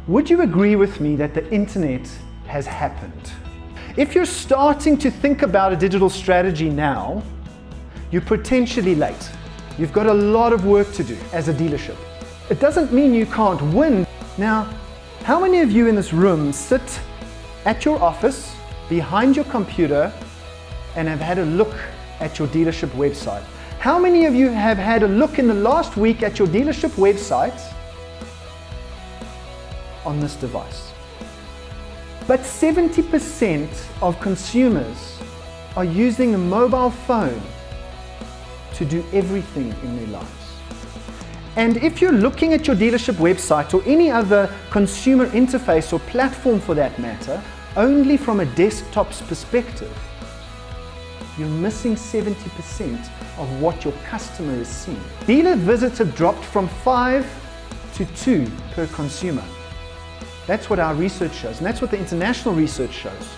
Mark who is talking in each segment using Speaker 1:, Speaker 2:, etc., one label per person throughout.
Speaker 1: Would you agree with me that the internet has happened? If you're starting to think about a digital strategy now, you're potentially late. You've got a lot of work to do as a dealership. It doesn't mean you can't win. Now, how many of you in this room sit at your office, behind your computer, and have had a look at your dealership website? How many of you have had a look in the last week at your dealership website on this device? But 70% of consumers are using a mobile phone to do everything in their lives. And if you're looking at your dealership website or any other consumer interface or platform for that matter, only from a desktop's perspective, you're missing 70% of what your customer is seeing. Dealer visits have dropped from 5 to 2 per consumer. That's what our research shows, and that's what the international research shows.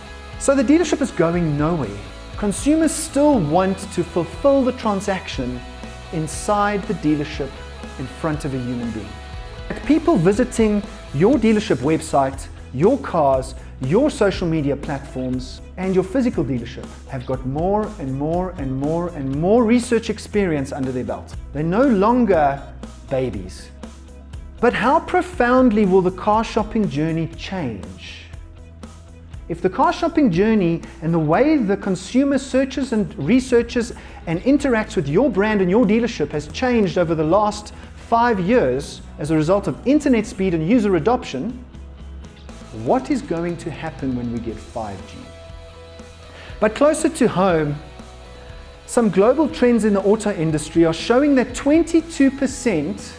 Speaker 1: So the dealership is going nowhere. Consumers still want to fulfill the transaction inside the dealership in front of a human being. People visiting your dealership website, your cars, your social media platforms, and your physical dealership have got more and more and more and more research experience under their belt. They're no longer babies. But how profoundly will the car shopping journey change? If the car shopping journey and the way the consumer searches and researches and interacts with your brand and your dealership has changed over the last 5 years as a result of internet speed and user adoption, what is going to happen when we get 5G? But closer to home, some global trends in the auto industry are showing that 22%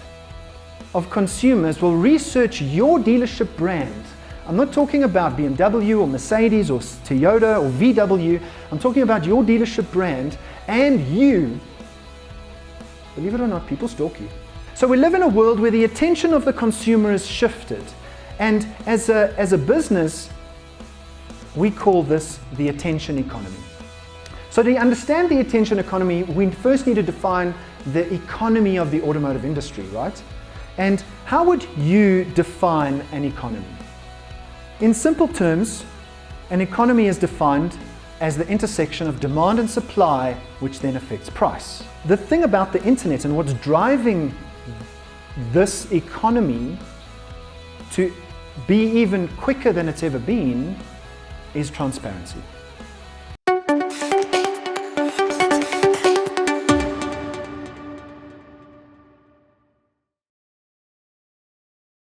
Speaker 1: of consumers will research your dealership brand. I'm not talking about BMW or Mercedes or Toyota or VW. I'm talking about your dealership brand, and you, believe it or not, people stalk you. So we live in a world where the attention of the consumer is shifted. And as a business, we call this the attention economy. So to understand the attention economy, we first need to define the economy of the automotive industry, right? And how would you define an economy? In simple terms, an economy is defined as the intersection of demand and supply, which then affects price. The thing about the internet and what's driving this economy to be even quicker than it's ever been is transparency.